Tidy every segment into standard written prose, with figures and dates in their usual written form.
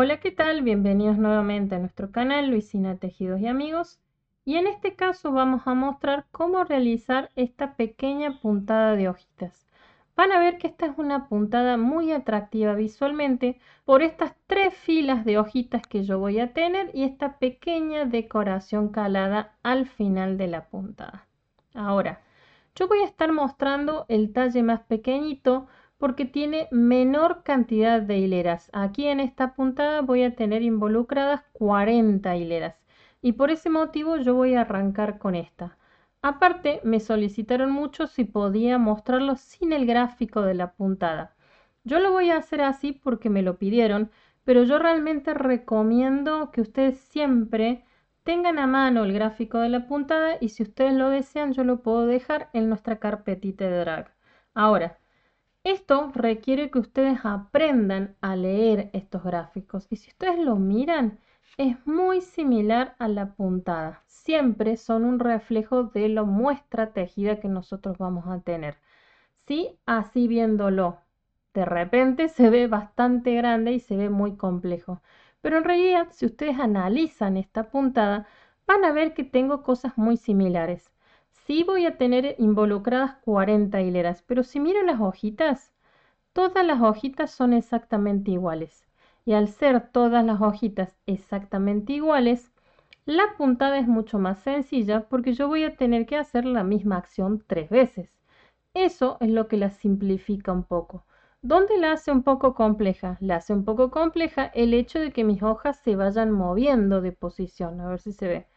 Hola, ¿qué tal? Bienvenidos nuevamente a nuestro canal Luisina Tejidos y Amigos. Y en este caso vamos a mostrar cómo realizar esta pequeña puntada de hojitas. Van a ver que esta es una puntada muy atractiva visualmente por estas tres filas de hojitas que yo voy a tener y esta pequeña decoración calada al final de la puntada. Ahora, yo voy a estar mostrando el talle más pequeñito porque tiene menor cantidad de hileras. Aquí en esta puntada voy a tener involucradas 40 hileras y por ese motivo yo voy a arrancar con esta. Aparte, me solicitaron mucho si podía mostrarlo sin el gráfico de la puntada. Yo lo voy a hacer así porque me lo pidieron, pero yo realmente recomiendo que ustedes siempre tengan a mano el gráfico de la puntada y si ustedes lo desean yo lo puedo dejar en nuestra carpetita de drag. Ahora, esto requiere que ustedes aprendan a leer estos gráficos y si ustedes lo miran, es muy similar a la puntada. Siempre son un reflejo de la muestra tejida que nosotros vamos a tener. Sí, así viéndolo, de repente se ve bastante grande y se ve muy complejo. Pero en realidad, si ustedes analizan esta puntada, van a ver que tengo cosas muy similares. Sí voy a tener involucradas 40 hileras, pero si miro las hojitas, todas las hojitas son exactamente iguales. Y al ser todas las hojitas exactamente iguales, la puntada es mucho más sencilla porque yo voy a tener que hacer la misma acción 3 veces. Eso es lo que la simplifica un poco. ¿Dónde la hace un poco compleja? La hace un poco compleja el hecho de que mis hojas se vayan moviendo de posición. A ver si se ve.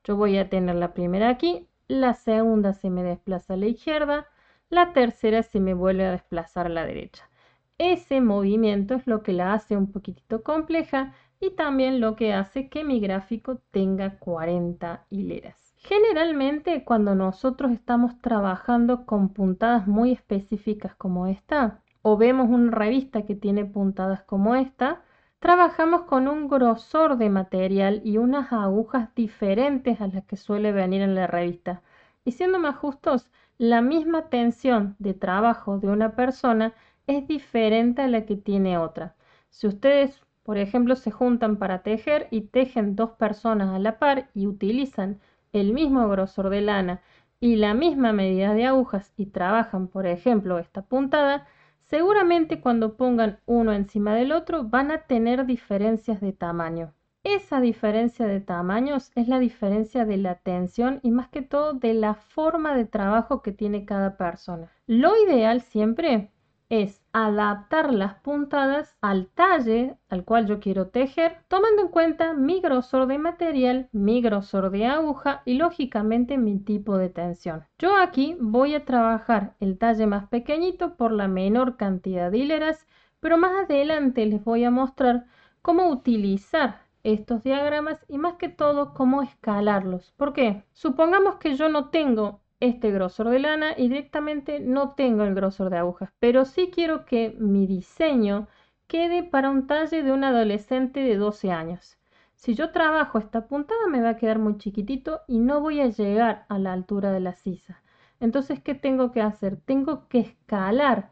Yo voy a tener la primera aquí, la segunda se me desplaza a la izquierda, la tercera se me vuelve a desplazar a la derecha. Ese movimiento es lo que la hace un poquitito compleja y también lo que hace que mi gráfico tenga 40 hileras. Generalmente cuando nosotros estamos trabajando con puntadas muy específicas como esta, o vemos una revista que tiene puntadas como esta, trabajamos con un grosor de material y unas agujas diferentes a las que suele venir en la revista. Y siendo más justos, la misma tensión de trabajo de una persona es diferente a la que tiene otra. Si ustedes, por ejemplo, se juntan para tejer y tejen dos personas a la par y utilizan el mismo grosor de lana y la misma medida de agujas y trabajan, por ejemplo, esta puntada, seguramente cuando pongan uno encima del otro van a tener diferencias de tamaño. Esa diferencia de tamaños es la diferencia de la tensión y más que todo de la forma de trabajo que tiene cada persona. Lo ideal siempre es adaptar las puntadas al talle al cual yo quiero tejer, tomando en cuenta mi grosor de material, mi grosor de aguja y lógicamente mi tipo de tensión. Yo aquí voy a trabajar el talle más pequeñito por la menor cantidad de hileras, pero más adelante les voy a mostrar cómo utilizar estos diagramas y más que todo cómo escalarlos. ¿Por qué? Supongamos que yo no tengo este grosor de lana y directamente no tengo el grosor de agujas, pero sí quiero que mi diseño quede para un talle de un adolescente de 12 años. Si yo trabajo esta puntada me va a quedar muy chiquitito y no voy a llegar a la altura de la sisa. Entonces, ¿qué tengo que hacer? Tengo que escalar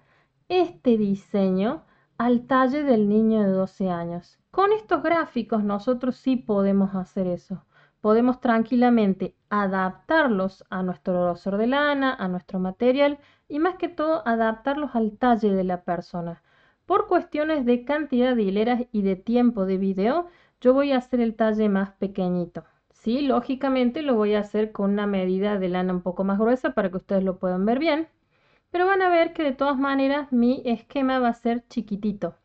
este diseño al talle del niño de 12 años. Con estos gráficos nosotros sí podemos hacer eso. Podemos tranquilamente adaptarlos a nuestro grosor de lana, a nuestro material y más que todo adaptarlos al talle de la persona. Por cuestiones de cantidad de hileras y de tiempo de video, yo voy a hacer el talle más pequeñito. Sí, lógicamente lo voy a hacer con una medida de lana un poco más gruesa para que ustedes lo puedan ver bien. Pero van a ver que de todas maneras mi esquema va a ser chiquitito.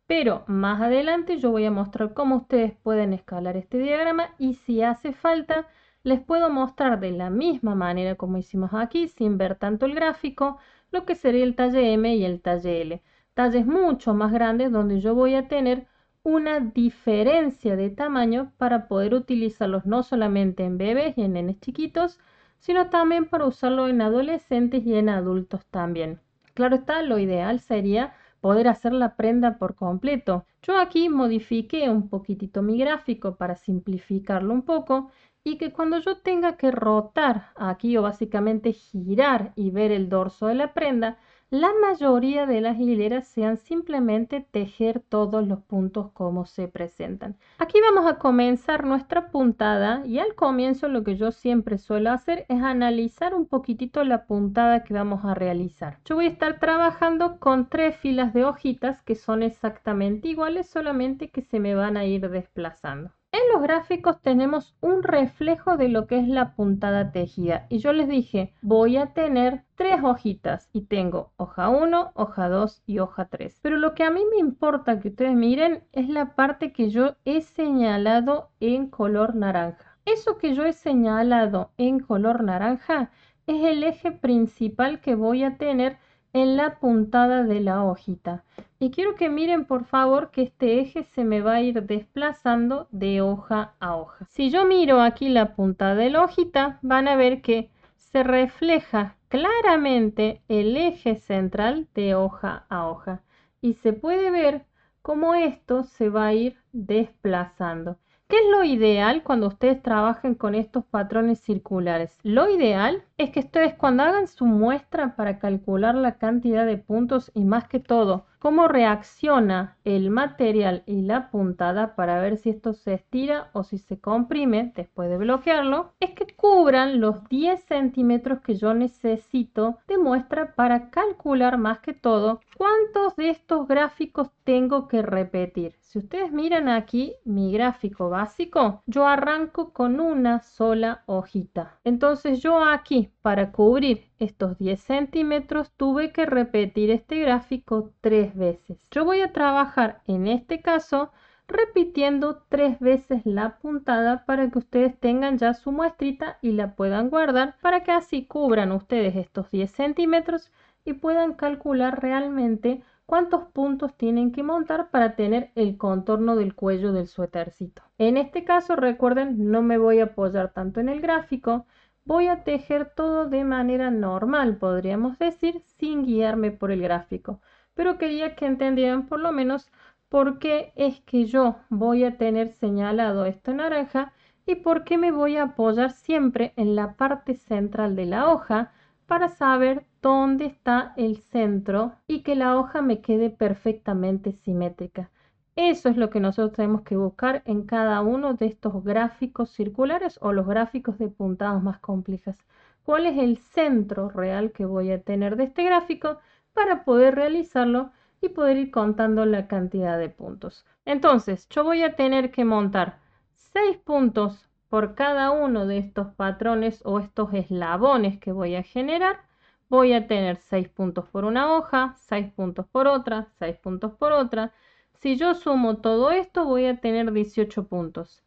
Pero más adelante yo voy a mostrar cómo ustedes pueden escalar este diagrama y si hace falta les puedo mostrar de la misma manera como hicimos aquí, sin ver tanto el gráfico, lo que sería el talle M y el talle L. Talles mucho más grandes donde yo voy a tener una diferencia de tamaño para poder utilizarlos no solamente en bebés y en nenes chiquitos, sino también para usarlo en adolescentes y en adultos también. Claro está, lo ideal sería poder hacer la prenda por completo. Yo aquí modifiqué un poquitito mi gráfico para simplificarlo un poco y que cuando yo tenga que rotar aquí o básicamente girar y ver el dorso de la prenda, la mayoría de las hileras sean simplemente tejer todos los puntos como se presentan. Aquí vamos a comenzar nuestra puntada y al comienzo lo que yo siempre suelo hacer es analizar un poquitito la puntada que vamos a realizar. Yo voy a estar trabajando con 3 filas de hojitas que son exactamente iguales, solamente que se me van a ir desplazando. En los gráficos tenemos un reflejo de lo que es la puntada tejida y yo les dije voy a tener 3 hojitas y tengo hoja 1, hoja 2 y hoja 3. Pero lo que a mí me importa que ustedes miren es la parte que yo he señalado en color naranja. Eso que yo he señalado en color naranja es el eje principal que voy a tener en la puntada de la hojita. Y quiero que miren por favor que este eje se me va a ir desplazando de hoja a hoja. Si yo miro aquí la puntada de la hojita, van a ver que se refleja claramente el eje central de hoja a hoja. Y se puede ver cómo esto se va a ir desplazando. ¿Qué es lo ideal cuando ustedes trabajen con estos patrones circulares? Lo ideal es que ustedes cuando hagan su muestra para calcular la cantidad de puntos y más que todo, cómo reacciona el material y la puntada para ver si esto se estira o si se comprime después de bloquearlo, es que cubran los 10 centímetros que yo necesito de muestra para calcular más que todo cuántos de estos gráficos tengo que repetir. Si ustedes miran aquí mi gráfico básico, yo arranco con una sola hojita. Entonces yo aquí, para cubrir estos 10 centímetros, tuve que repetir este gráfico 3 veces. Yo voy a trabajar en este caso repitiendo 3 veces la puntada para que ustedes tengan ya su muestrita y la puedan guardar para que así cubran ustedes estos 10 centímetros y puedan calcular realmente cuántos puntos tienen que montar para tener el contorno del cuello del suétercito. En este caso, recuerden, no me voy a apoyar tanto en el gráfico, voy a tejer todo de manera normal, podríamos decir, sin guiarme por el gráfico. Pero quería que entendieran por lo menos por qué es que yo voy a tener señalado esto naranja y por qué me voy a apoyar siempre en la parte central de la hoja para saber dónde está el centro y que la hoja me quede perfectamente simétrica. Eso es lo que nosotros tenemos que buscar en cada uno de estos gráficos circulares o los gráficos de puntadas más complejas. ¿Cuál es el centro real que voy a tener de este gráfico para poder realizarlo y poder ir contando la cantidad de puntos? Entonces, yo voy a tener que montar 6 puntos por cada uno de estos patrones o estos eslabones que voy a generar. Voy a tener 6 puntos por una hoja, 6 puntos por otra, 6 puntos por otra. Si yo sumo todo esto, voy a tener 18 puntos.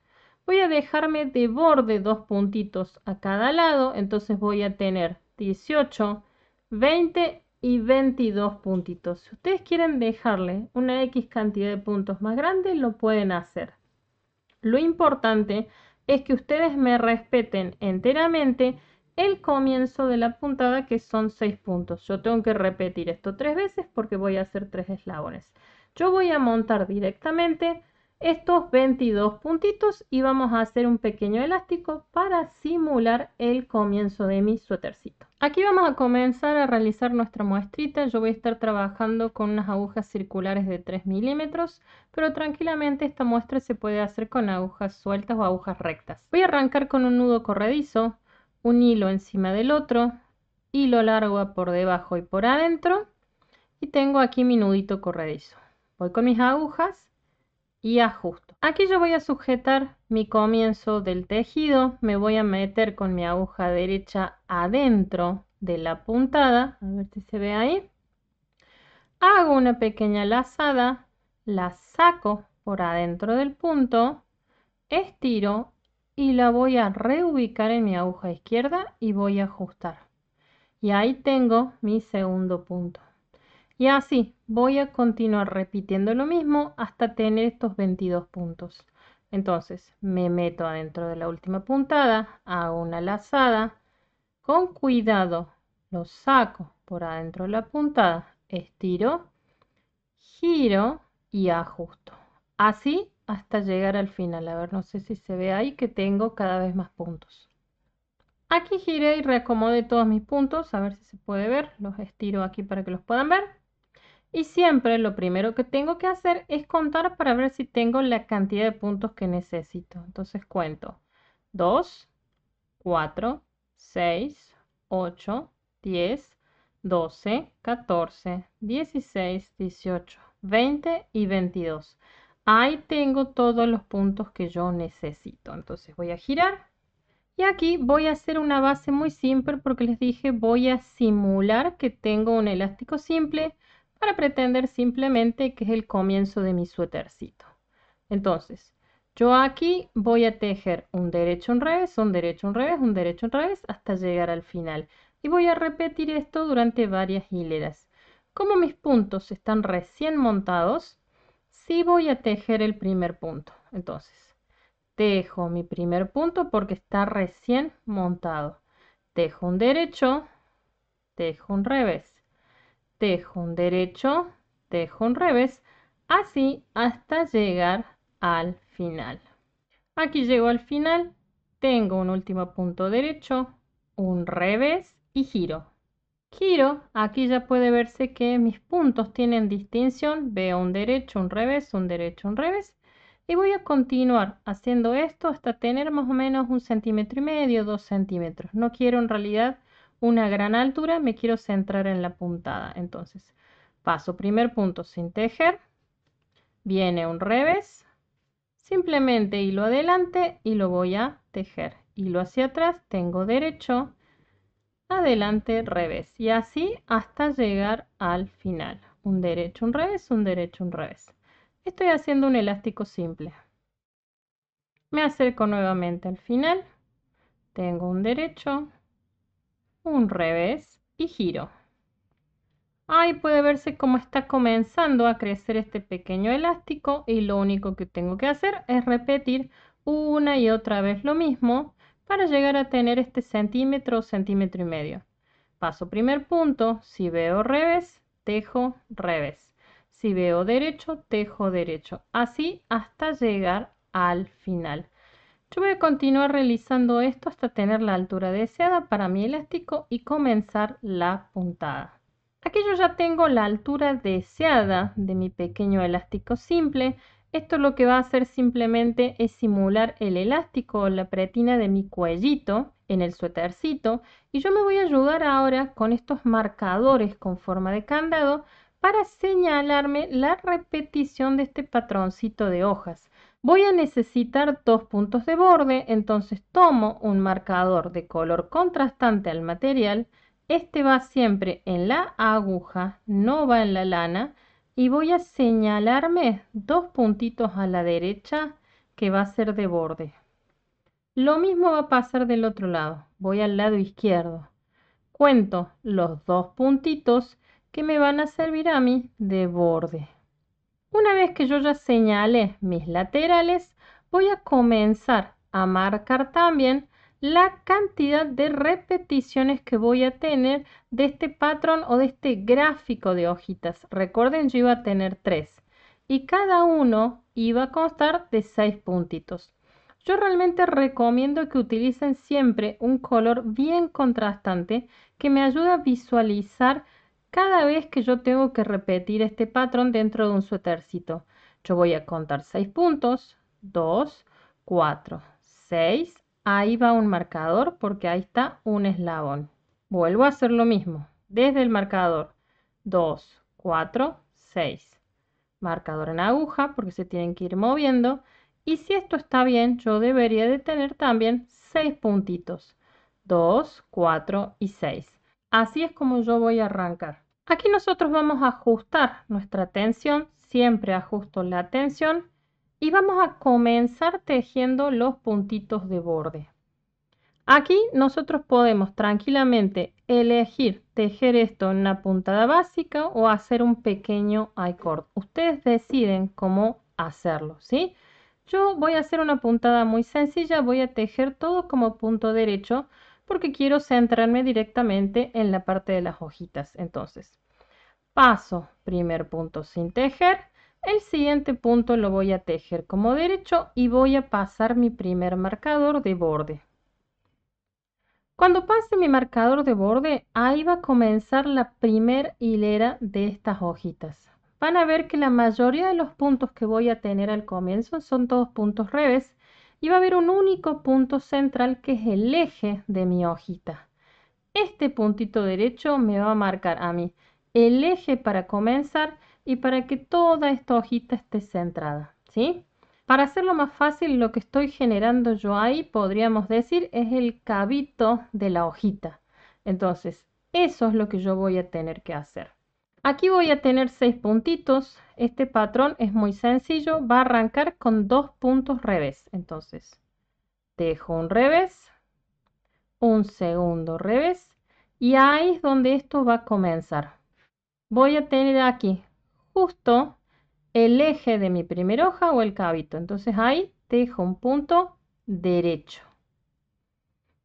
Voy a dejarme de borde 2 puntitos a cada lado, entonces voy a tener 18, 20 y 22 puntitos. Si ustedes quieren dejarle una X cantidad de puntos más grande, lo pueden hacer. Lo importante es que ustedes me respeten enteramente el comienzo de la puntada, que son 6 puntos. Yo tengo que repetir esto 3 veces porque voy a hacer 3 eslabones. Yo voy a montar directamente estos 22 puntitos y vamos a hacer un pequeño elástico para simular el comienzo de mi suétercito. Aquí vamos a comenzar a realizar nuestra muestrita. Yo voy a estar trabajando con unas agujas circulares de 3 milímetros, pero tranquilamente esta muestra se puede hacer con agujas sueltas o agujas rectas. Voy a arrancar con un nudo corredizo, un hilo encima del otro, hilo largo por debajo y por adentro, y tengo aquí mi nudito corredizo. Voy con mis agujas y ajusto. Aquí yo voy a sujetar mi comienzo del tejido, me voy a meter con mi aguja derecha adentro de la puntada, a ver si se ve ahí. Hago una pequeña lazada, la saco por adentro del punto, estiro y la voy a reubicar en mi aguja izquierda y voy a ajustar. Y ahí tengo mi segundo punto. Y así voy a continuar repitiendo lo mismo hasta tener estos 22 puntos. Entonces me meto adentro de la última puntada, hago una lazada, con cuidado lo saco por adentro de la puntada, estiro, giro y ajusto. Así hasta llegar al final. A ver, no sé si se ve ahí que tengo cada vez más puntos. Aquí giré y reacomodé todos mis puntos, a ver si se puede ver, los estiro aquí para que los puedan ver. Y siempre lo primero que tengo que hacer es contar para ver si tengo la cantidad de puntos que necesito. Entonces cuento 2, 4, 6, 8, 10, 12, 14, 16, 18, 20 y 22. Ahí tengo todos los puntos que yo necesito. Entonces voy a girar. Y aquí voy a hacer una base muy simple porque les dije voy a simular que tengo un elástico simple para pretender simplemente que es el comienzo de mi suétercito. Entonces, yo aquí voy a tejer un derecho, un revés, un derecho, un revés, un derecho, un revés hasta llegar al final. Y voy a repetir esto durante varias hileras. Como mis puntos están recién montados, sí voy a tejer el primer punto. Entonces, tejo mi primer punto porque está recién montado. Tejo un derecho, tejo un revés, tejo un derecho, tejo un revés, así hasta llegar al final. Aquí llego al final, tengo un último punto derecho, un revés y giro. Giro, aquí ya puede verse que mis puntos tienen distinción, veo un derecho, un revés, un derecho, un revés. Y voy a continuar haciendo esto hasta tener más o menos 1,5 cm, 2 centímetros. No quiero en realidad una gran altura, me quiero centrar en la puntada. Entonces, paso primer punto sin tejer, viene un revés, simplemente hilo adelante y lo voy a tejer. Hilo hacia atrás, tengo derecho, adelante, revés. Y así hasta llegar al final. Un derecho, un revés, un derecho, un revés. Estoy haciendo un elástico simple. Me acerco nuevamente al final. Tengo un derecho, un revés y giro. Ahí puede verse cómo está comenzando a crecer este pequeño elástico y lo único que tengo que hacer es repetir una y otra vez lo mismo para llegar a tener este centímetro o centímetro y medio. Paso primer punto, si veo revés, tejo revés. Si veo derecho, tejo derecho. Así hasta llegar al final. Yo voy a continuar realizando esto hasta tener la altura deseada para mi elástico y comenzar la puntada. Aquí yo ya tengo la altura deseada de mi pequeño elástico simple. Esto lo que va a hacer simplemente es simular el elástico o la pretina de mi cuellito en el suétercito. Y yo me voy a ayudar ahora con estos marcadores con forma de candado para señalarme la repetición de este patroncito de hojas. Voy a necesitar 2 puntos de borde, entonces tomo un marcador de color contrastante al material. Este va siempre en la aguja, no va en la lana. Y voy a señalarme 2 puntitos a la derecha que va a ser de borde. Lo mismo va a pasar del otro lado. Voy al lado izquierdo. Cuento los 2 puntitos que me van a servir a mí de borde. Una vez que yo ya señalé mis laterales, voy a comenzar a marcar también la cantidad de repeticiones que voy a tener de este patrón o de este gráfico de hojitas. Recuerden, yo iba a tener 3 y cada uno iba a constar de 6 puntitos. Yo realmente recomiendo que utilicen siempre un color bien contrastante que me ayude a visualizar cada vez que yo tengo que repetir este patrón dentro de un suétercito. Yo voy a contar 6 puntos, 2, 4, 6. Ahí va un marcador porque ahí está un eslabón. Vuelvo a hacer lo mismo, desde el marcador. 2, 4, 6. Marcador en aguja porque se tienen que ir moviendo. Y si esto está bien, yo debería de tener también 6 puntitos. 2, 4 y 6. Así es como yo voy a arrancar. Aquí nosotros vamos a ajustar nuestra tensión, siempre ajusto la tensión y vamos a comenzar tejiendo los puntitos de borde. Aquí nosotros podemos tranquilamente elegir tejer esto en una puntada básica o hacer un pequeño I-cord. Ustedes deciden cómo hacerlo, ¿sí? Yo voy a hacer una puntada muy sencilla, voy a tejer todo como punto derecho porque quiero centrarme directamente en la parte de las hojitas. Entonces, paso primer punto sin tejer, el siguiente punto lo voy a tejer como derecho y voy a pasar mi primer marcador de borde. Cuando pase mi marcador de borde, ahí va a comenzar la primer hilera de estas hojitas. Van a ver que la mayoría de los puntos que voy a tener al comienzo son todos puntos revés y va a haber un único punto central que es el eje de mi hojita. Este puntito derecho me va a marcar a mí el eje para comenzar y para que toda esta hojita esté centrada, ¿sí? Para hacerlo más fácil, lo que estoy generando yo ahí, podríamos decir, es el cabito de la hojita. Entonces, eso es lo que yo voy a tener que hacer. Aquí voy a tener 6 puntitos. Este patrón es muy sencillo. Va a arrancar con 2 puntos revés. Entonces, dejo un revés, un segundo revés y ahí es donde esto va a comenzar. Voy a tener aquí justo el eje de mi primera hoja o el cabito. Entonces ahí dejo un punto derecho.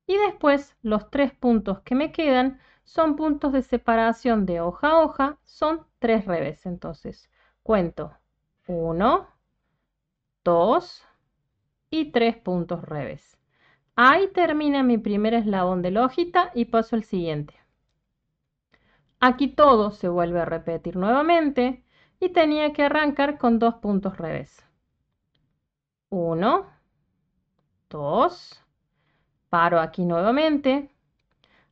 Y después los 3 puntos que me quedan son puntos de separación de hoja a hoja, son 3 revés. Entonces cuento 1, 2 y 3 puntos revés. Ahí termina mi primer eslabón de la hojita y paso al siguiente. Aquí todo se vuelve a repetir nuevamente y tenía que arrancar con 2 puntos revés. 1, 2, paro aquí nuevamente.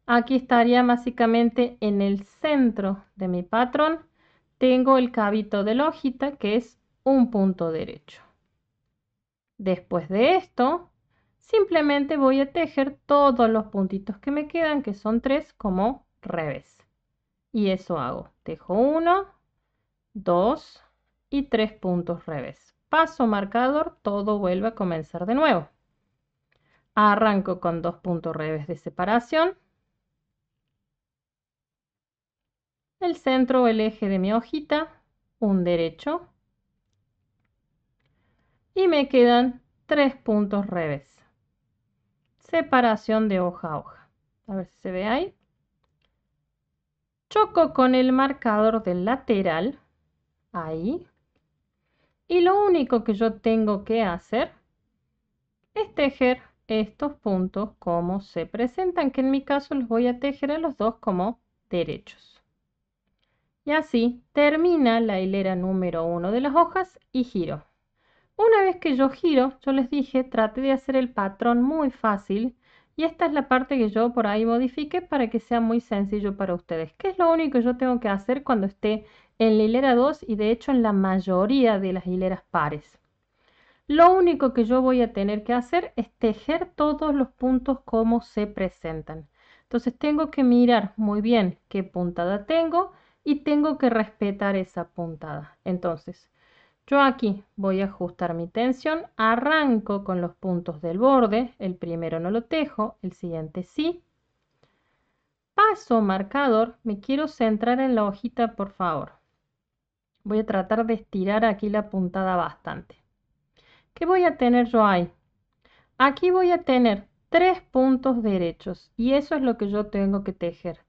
Aquí estaría básicamente en el centro de mi patrón. Tengo el cabito de la hojita que es un punto derecho. Después de esto, simplemente voy a tejer todos los puntitos que me quedan, que son 3, como revés. Y eso hago. Tejo 1, 2 y 3 puntos revés. Paso marcador, todo vuelve a comenzar de nuevo. Arranco con 2 puntos revés de separación. El centro o el eje de mi hojita, un derecho. Y me quedan 3 puntos revés. Separación de hoja a hoja. A ver si se ve ahí. Choco con el marcador del lateral. Ahí. Y lo único que yo tengo que hacer es tejer estos puntos como se presentan, que en mi caso los voy a tejer a los dos como derechos. Y así termina la hilera número 1 de las hojas y giro. Una vez que yo giro, yo les dije, trate de hacer el patrón muy fácil y esta es la parte que yo por ahí modifique para que sea muy sencillo para ustedes. ¿Qué es lo único que yo tengo que hacer cuando esté en la hilera 2 y de hecho en la mayoría de las hileras pares? Lo único que yo voy a tener que hacer es tejer todos los puntos como se presentan. Entonces tengo que mirar muy bien qué puntada tengo y tengo que respetar esa puntada. Entonces, yo aquí voy a ajustar mi tensión, arranco con los puntos del borde, el primero no lo tejo, el siguiente sí. Paso marcador, me quiero centrar en la hojita por favor. Voy a tratar de estirar aquí la puntada bastante. ¿Qué voy a tener yo ahí? Aquí voy a tener 3 puntos derechos y eso es lo que yo tengo que tejer.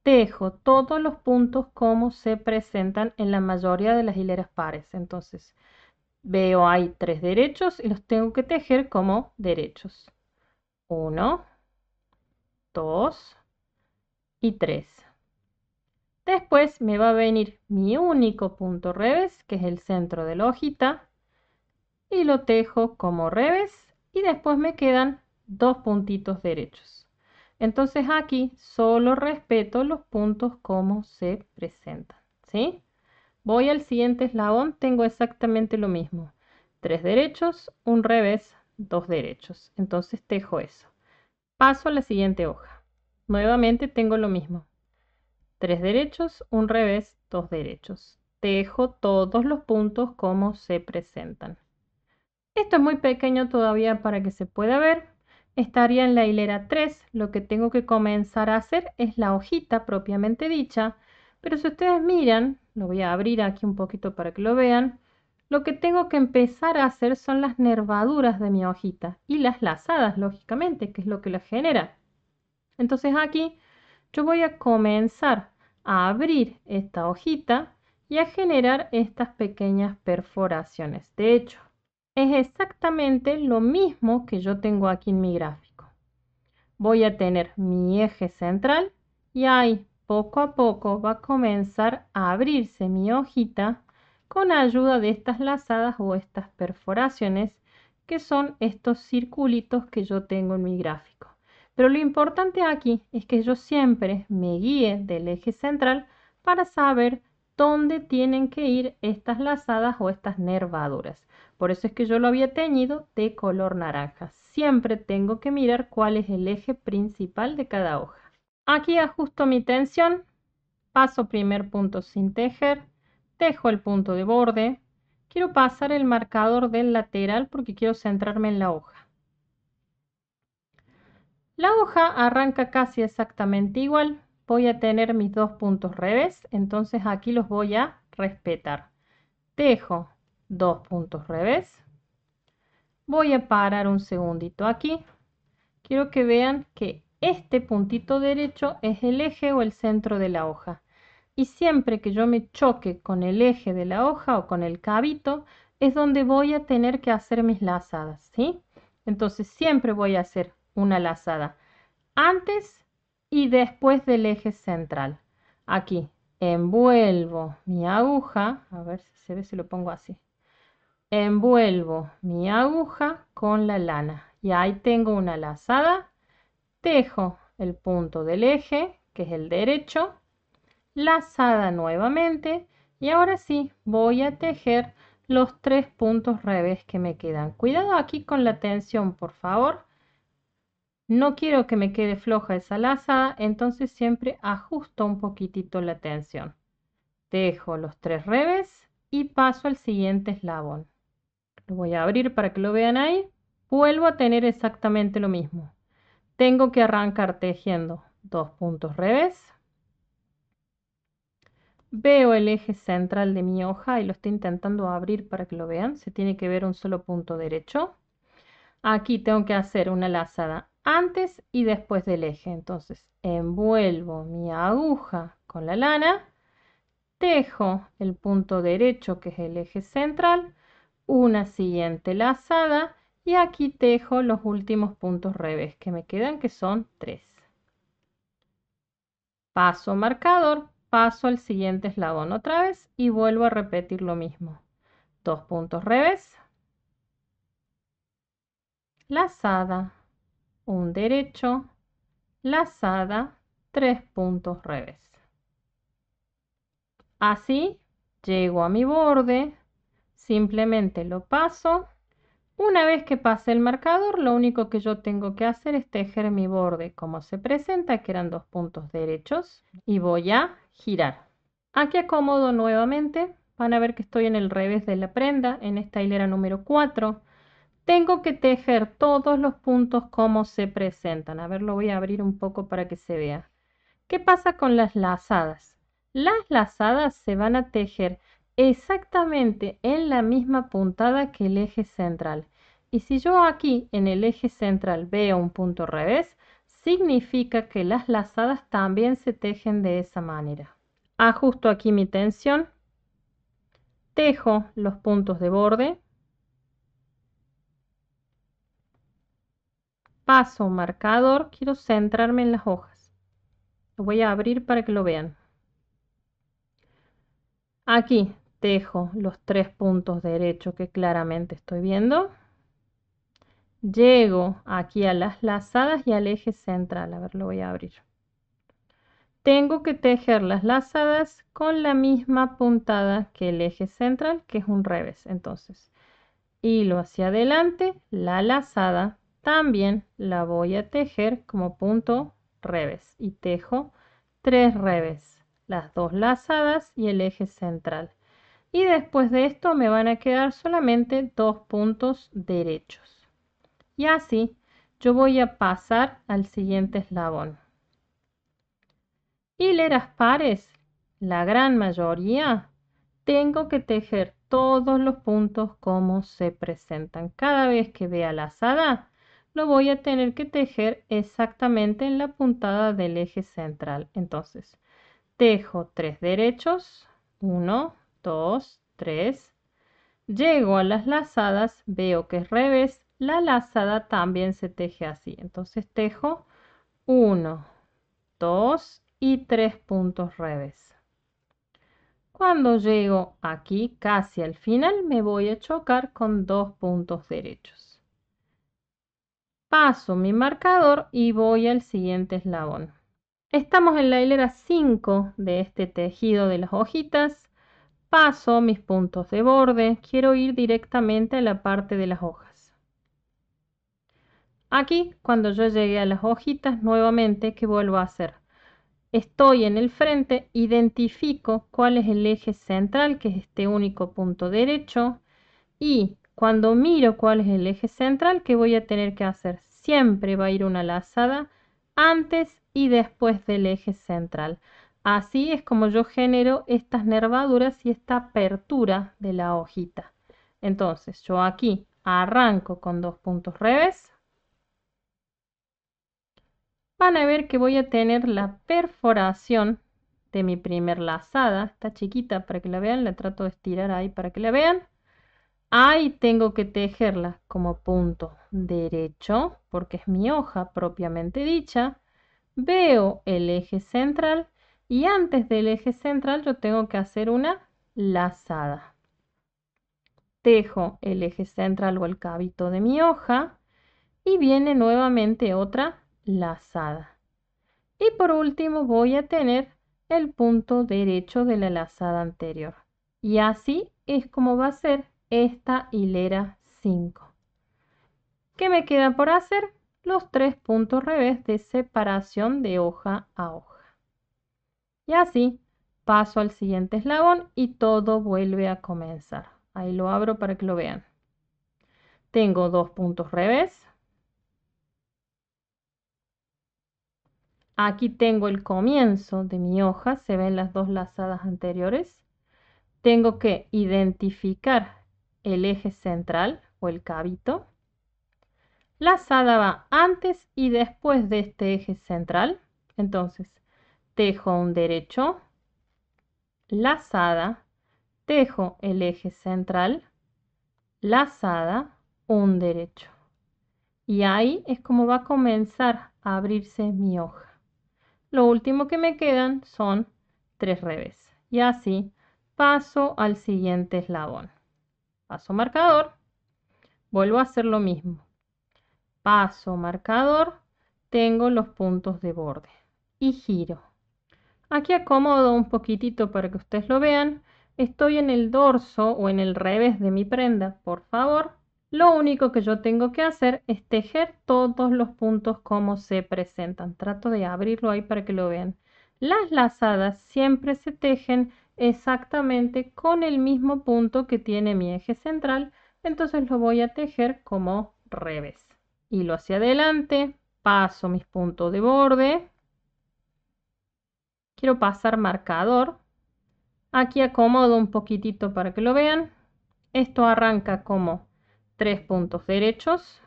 Tejo todos los puntos como se presentan en la mayoría de las hileras pares. Entonces, veo ahí 3 derechos y los tengo que tejer como derechos. 1, 2 y 3. Después me va a venir mi único punto revés, que es el centro de la hojita, y lo tejo como revés y después me quedan 2 puntitos derechos. Entonces aquí solo respeto los puntos como se presentan, ¿sí? Voy al siguiente eslabón, tengo exactamente lo mismo. 3 derechos, un revés, 2 derechos. Entonces tejo eso. Paso a la siguiente hoja. Nuevamente tengo lo mismo. 3 derechos, un revés, 2 derechos. Tejo todos los puntos como se presentan. Esto es muy pequeño todavía para que se pueda ver. Estaría en la hilera 3. Lo que tengo que comenzar a hacer es la hojita propiamente dicha. Pero si ustedes miran, lo voy a abrir aquí un poquito para que lo vean. Lo que tengo que empezar a hacer son las nervaduras de mi hojita y las lazadas, lógicamente, que es lo que las genera. Entonces aquí yo voy a comenzar a abrir esta hojita y a generar estas pequeñas perforaciones. De hecho, es exactamente lo mismo que yo tengo aquí en mi gráfico. voy a tener mi eje central y ahí poco a poco va a comenzar a abrirse mi hojita con ayuda de estas lazadas o estas perforaciones que son estos circulitos que yo tengo en mi gráfico. Pero lo importante aquí es que yo siempre me guíe del eje central para saber dónde tienen que ir estas lazadas o estas nervaduras. Por eso es que yo lo había teñido de color naranja. Siempre tengo que mirar cuál es el eje principal de cada hoja. Aquí ajusto mi tensión, paso primer punto sin tejer, tejo el punto de borde. Quiero pasar el marcador del lateral porque quiero centrarme en la hoja. La hoja arranca casi exactamente igual. Voy a tener mis dos puntos revés, entonces aquí los voy a respetar. Tejo dos puntos revés. Voy a parar un segundito aquí. Quiero que vean que este puntito derecho es el eje o el centro de la hoja. Y siempre que yo me choque con el eje de la hoja o con el cabito, es donde voy a tener que hacer mis lazadas, ¿sí? Entonces siempre voy a hacer una lazada antes y después del eje central. Aquí envuelvo mi aguja, a ver si se ve si lo pongo así. Envuelvo mi aguja con la lana y ahí tengo una lazada, tejo el punto del eje, que es el derecho, lazada nuevamente y ahora sí voy a tejer los tres puntos revés que me quedan. Cuidado aquí con la tensión, por favor. No quiero que me quede floja esa lazada, entonces siempre ajusto un poquitito la tensión. Tejo los tres revés y paso al siguiente eslabón. Lo voy a abrir para que lo vean ahí. Vuelvo a tener exactamente lo mismo. Tengo que arrancar tejiendo dos puntos revés. Veo el eje central de mi hoja y lo estoy intentando abrir para que lo vean. Se tiene que ver un solo punto derecho. Aquí tengo que hacer una lazada antes y después del eje. Entonces envuelvo mi aguja con la lana, tejo el punto derecho que es el eje central, una siguiente lazada y aquí tejo los últimos puntos revés que me quedan, que son 3. Paso marcador, paso al siguiente eslabón otra vez y vuelvo a repetir lo mismo. Dos puntos revés, lazada, un derecho, lazada, 3 puntos revés. Así llego a mi borde, simplemente lo paso. Una vez que pase el marcador, lo único que yo tengo que hacer es tejer mi borde como se presenta, que eran dos puntos derechos, y voy a girar. Aquí acomodo nuevamente, van a ver que estoy en el revés de la prenda, en esta hilera número 4. Tengo que tejer todos los puntos como se presentan. A ver, lo voy a abrir un poco para que se vea. ¿Qué pasa con las lazadas? Las lazadas se van a tejer exactamente en la misma puntada que el eje central. Y si yo aquí en el eje central veo un punto revés, significa que las lazadas también se tejen de esa manera. Ajusto aquí mi tensión, tejo los puntos de borde, paso marcador, quiero centrarme en las hojas. Lo voy a abrir para que lo vean. Aquí tejo los 3 puntos derechos que claramente estoy viendo. Llego aquí a las lazadas y al eje central. A ver, lo voy a abrir. Tengo que tejer las lazadas con la misma puntada que el eje central, que es un revés. Entonces, hilo hacia adelante, la lazada también la voy a tejer como punto revés. Y tejo 3 revés, las dos lazadas y el eje central. Y después de esto me van a quedar solamente 2 puntos derechos. Y así yo voy a pasar al siguiente eslabón. Hileras pares, la gran mayoría, tengo que tejer todos los puntos como se presentan. Cada vez que vea lazada, lo voy a tener que tejer exactamente en la puntada del eje central. Entonces, tejo 3 derechos, 1, 2, 3. Llego a las lazadas, veo que es revés, la lazada también se teje así. Entonces tejo 1, 2 y 3 puntos revés. Cuando llego aquí casi al final me voy a chocar con 2 puntos derechos. Paso mi marcador y voy al siguiente eslabón. Estamos en la hilera 5 de este tejido de las hojitas. Paso mis puntos de borde. Quiero ir directamente a la parte de las hojas. Aquí, cuando yo llegué a las hojitas, nuevamente, ¿qué vuelvo a hacer? Estoy en el frente, identifico cuál es el eje central, que es este único punto derecho, y cuando miro cuál es el eje central, ¿qué voy a tener que hacer? Siempre va a ir una lazada antes y después del eje central. Así es como yo genero estas nervaduras y esta apertura de la hojita. Entonces, yo aquí arranco con 2 puntos revés. Van a ver que voy a tener la perforación de mi primer lazada. Está chiquita para que la vean, la trato de estirar ahí para que la vean. Ahí tengo que tejerla como punto derecho, porque es mi hoja propiamente dicha. Veo el eje central y antes del eje central yo tengo que hacer una lazada. Tejo el eje central o el cabito de mi hoja y viene nuevamente otra lazada. Y por último voy a tener el punto derecho de la lazada anterior. Y así es como va a ser esta hilera 5. ¿Qué me queda por hacer? Los 3 puntos revés de separación de hoja a hoja. Y así paso al siguiente eslabón y todo vuelve a comenzar. Ahí lo abro para que lo vean. Tengo 2 puntos revés. Aquí tengo el comienzo de mi hoja, se ven las 2 lazadas anteriores. Tengo que identificar el eje central o el cabito. Lazada va antes y después de este eje central. Entonces, tejo un derecho, lazada, tejo el eje central, lazada, un derecho. Y ahí es como va a comenzar a abrirse mi hoja. Lo último que me quedan son 3 revés. Y así paso al siguiente eslabón. Paso marcador, vuelvo a hacer lo mismo. Paso marcador, tengo los puntos de borde y giro. Aquí acomodo un poquitito para que ustedes lo vean. Estoy en el dorso o en el revés de mi prenda, por favor. Lo único que yo tengo que hacer es tejer todos los puntos como se presentan. Trato de abrirlo ahí para que lo vean. Las lazadas siempre se tejen exactamente con el mismo punto que tiene mi eje central, entonces lo voy a tejer como revés. Hilo hacia adelante, paso mis puntos de borde. Quiero pasar marcador. Aquí acomodo un poquitito para que lo vean. Esto arranca como 3 puntos derechos.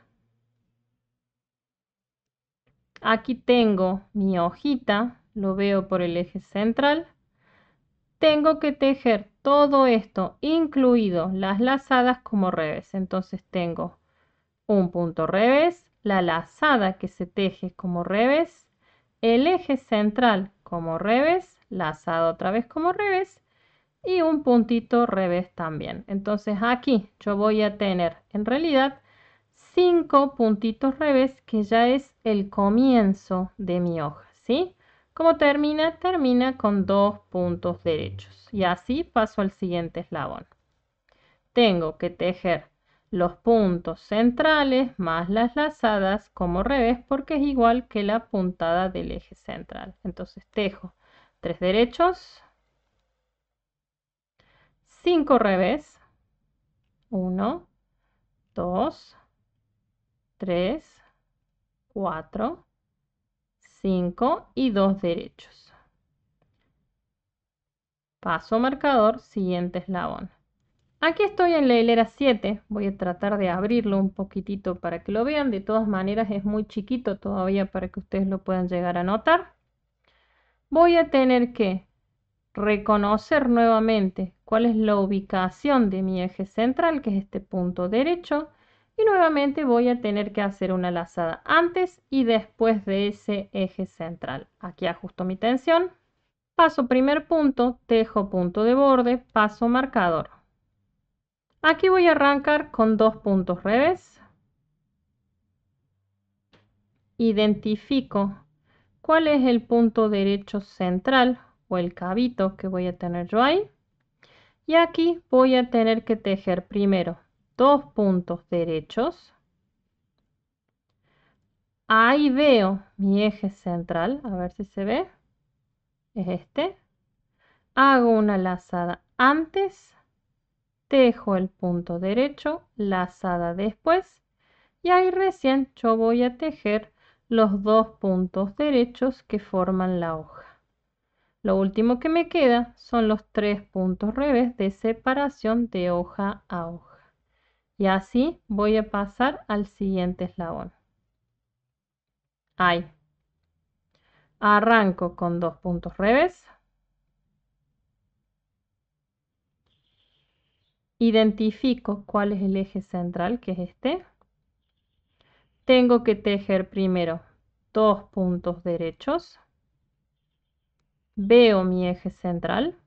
Aquí tengo mi hojita, lo veo por el eje central. Tengo que tejer todo esto, incluido las lazadas, como revés. Entonces tengo un punto revés, la lazada que se teje como revés, el eje central como revés, lazada otra vez como revés y un puntito revés también. Entonces aquí yo voy a tener en realidad 5 puntitos revés, que ya es el comienzo de mi hoja, ¿sí? ¿Cómo termina? Termina con 2 puntos derechos y así paso al siguiente eslabón. Tengo que tejer los puntos centrales más las lazadas como revés, porque es igual que la puntada del eje central. Entonces tejo 3 derechos, 5 revés, 1, 2, 3, 4, 5 y 2 derechos. Paso marcador, siguiente eslabón. Aquí estoy en la hilera 7, voy a tratar de abrirlo un poquitito para que lo vean. De todas maneras es muy chiquito todavía para que ustedes lo puedan llegar a notar. Voy a tener que reconocer nuevamente cuál es la ubicación de mi eje central, que es este punto derecho, Y nuevamente voy a tener que hacer una lazada antes y después de ese eje central. Aquí ajusto mi tensión. Paso primer punto, tejo punto de borde, paso marcador. Aquí voy a arrancar con 2 puntos revés. Identifico cuál es el punto derecho central o el cabito que voy a tener yo ahí. Y aquí voy a tener que tejer primero 2 puntos derechos. Ahí veo mi eje central, a ver si se ve. Es este. Hago una lazada antes, tejo el punto derecho, lazada después. Y ahí recién yo voy a tejer los 2 puntos derechos que forman la hoja. Lo último que me queda son los 3 puntos revés de separación de hoja a hoja. Y así voy a pasar al siguiente eslabón. Ahí. Arranco con 2 puntos revés. Identifico cuál es el eje central, que es este. Tengo que tejer primero 2 puntos derechos. Veo mi eje central.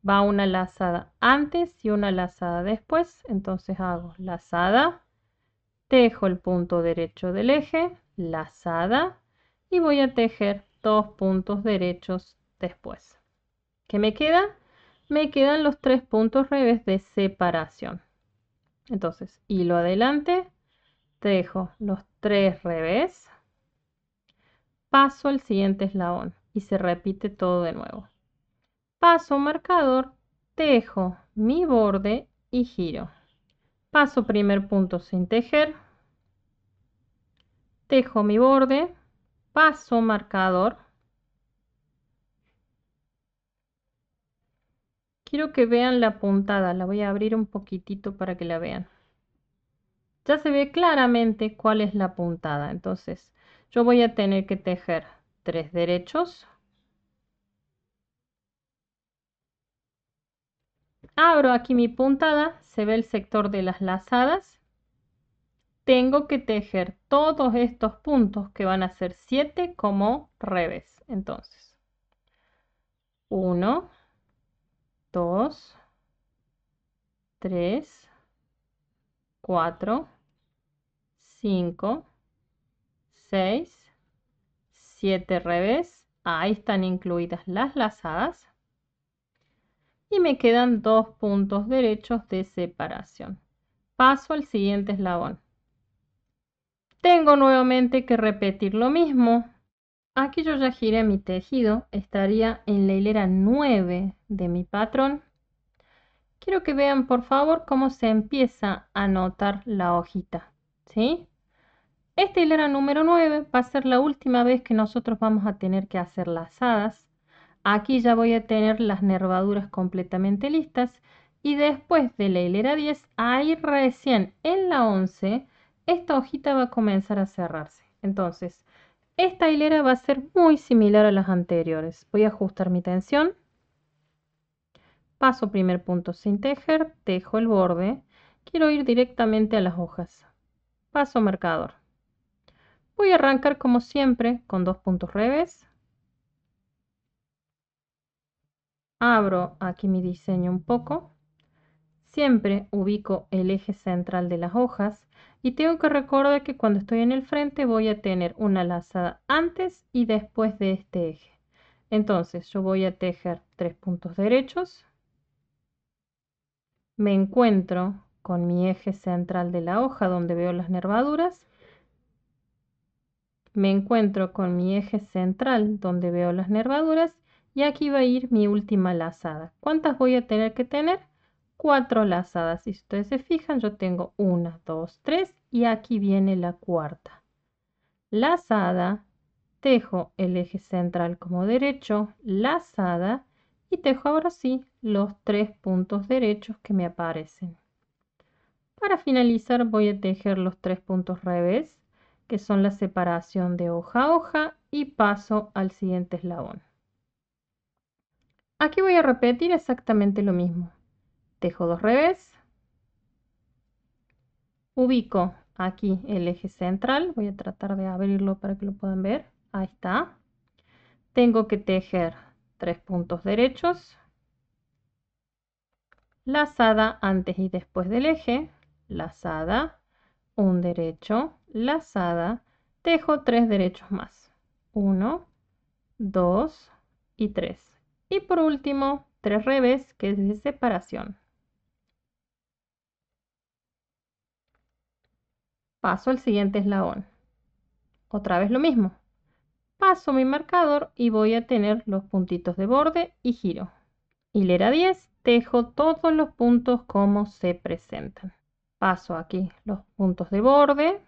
Va una lazada antes y una lazada después. Entonces hago lazada, tejo el punto derecho del eje, lazada y voy a tejer 2 puntos derechos después. ¿Qué me queda? Me quedan los 3 puntos revés de separación. Entonces, hilo adelante, tejo los 3 revés, paso al siguiente eslabón y se repite todo de nuevo. Paso marcador, tejo mi borde y giro. Paso primer punto sin tejer, tejo mi borde, paso marcador. Quiero que vean la puntada, la voy a abrir un poquitito para que la vean. Ya se ve claramente cuál es la puntada, entonces yo voy a tener que tejer 3 derechos. Abro aquí mi puntada, se ve el sector de las lazadas. Tengo que tejer todos estos puntos que van a ser 7 como revés. Entonces, 1, 2, 3, 4, 5, 6, 7 revés. Ahí están incluidas las lazadas. Y me quedan 2 puntos derechos de separación. Paso al siguiente eslabón. Tengo nuevamente que repetir lo mismo. Aquí yo ya giré mi tejido, estaría en la hilera 9 de mi patrón. Quiero que vean por favor cómo se empieza a notar la hojita, ¿sí? Esta hilera número 9 va a ser la última vez que nosotros vamos a tener que hacer lazadas. Aquí ya voy a tener las nervaduras completamente listas y después de la hilera 10, ahí recién en la 11, esta hojita va a comenzar a cerrarse. Entonces, esta hilera va a ser muy similar a las anteriores. Voy a ajustar mi tensión. Paso primer punto sin tejer, tejo el borde. Quiero ir directamente a las hojas. Paso marcador. Voy a arrancar como siempre con 2 puntos revés. Abro aquí mi diseño un poco. Siempre ubico el eje central de las hojas y tengo que recordar que cuando estoy en el frente voy a tener una lazada antes y después de este eje. Entonces yo voy a tejer 3 puntos derechos. Me encuentro con mi eje central de la hoja donde veo las nervaduras. Me encuentro con mi eje central donde veo las nervaduras y aquí va a ir mi última lazada. ¿Cuántas voy a tener que tener? 4 lazadas. Si ustedes se fijan, yo tengo 1, 2, 3 y aquí viene la cuarta. Lazada, tejo el eje central como derecho, lazada y tejo ahora sí los 3 puntos derechos que me aparecen. Para finalizar voy a tejer los 3 puntos revés, que son la separación de hoja a hoja y paso al siguiente eslabón. Aquí voy a repetir exactamente lo mismo. Tejo 2 revés, Ubico aquí el eje central. Voy a tratar de abrirlo para que lo puedan ver. Ahí está. Tengo que tejer 3 puntos derechos. Lazada antes y después del eje. Lazada, un derecho, lazada. Tejo 3 derechos más. 1, 2 y 3. Y por último, 3 revés, que es de separación. Paso al siguiente eslabón. Otra vez lo mismo. Paso mi marcador y voy a tener los puntitos de borde y giro. Hilera 10, tejo todos los puntos como se presentan. Paso aquí los puntos de borde,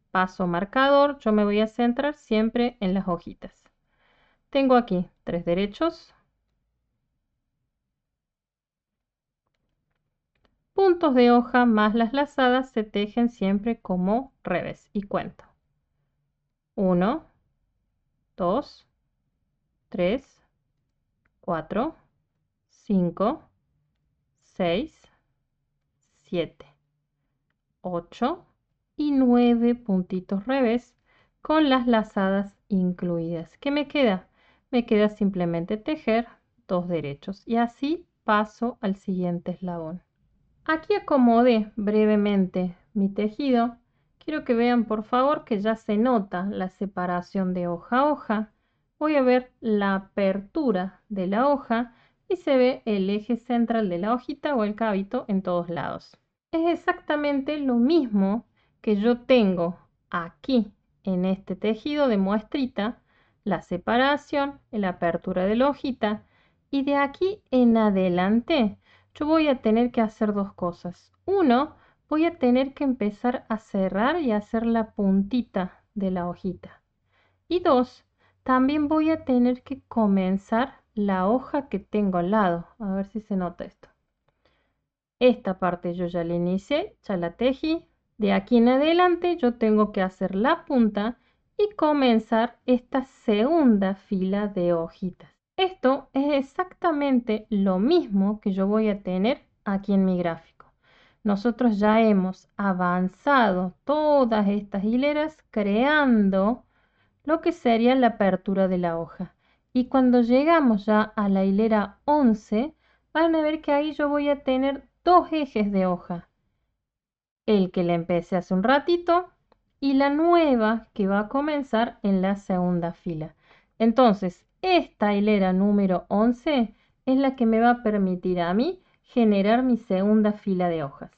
paso marcador, yo me voy a centrar siempre en las hojitas. Tengo aquí 3 derechos, puntos de hoja más las lazadas se tejen siempre como revés y cuento. 1, 2, 3, 4, 5, 6, 7, 8 y 9 puntitos revés con las lazadas incluidas. ¿Qué me queda? Me queda simplemente tejer 2 derechos y así paso al siguiente eslabón. Aquí acomodé brevemente mi tejido. Quiero que vean por favor que ya se nota la separación de hoja a hoja. Voy a ver la apertura de la hoja y se ve el eje central de la hojita o el cabito en todos lados. Es exactamente lo mismo que yo tengo aquí en este tejido de muestrita, la separación, la apertura de la hojita, y de aquí en adelante yo voy a tener que hacer 2 cosas. Uno, voy a tener que empezar a cerrar y hacer la puntita de la hojita. Y 2, también voy a tener que comenzar la hoja que tengo al lado. A ver si se nota esto. Esta parte yo ya la inicié, ya la tejí. De aquí en adelante yo tengo que hacer la punta y comenzar esta segunda fila de hojitas. Esto es exactamente lo mismo que yo voy a tener aquí en mi gráfico. Nosotros ya hemos avanzado todas estas hileras creando lo que sería la apertura de la hoja. Y cuando llegamos ya a la hilera 11, van a ver que ahí yo voy a tener 2 ejes de hoja. El que le empecé hace un ratito y la nueva que va a comenzar en la segunda fila. Entonces, esta hilera número 11 es la que me va a permitir a mí generar mi segunda fila de hojas.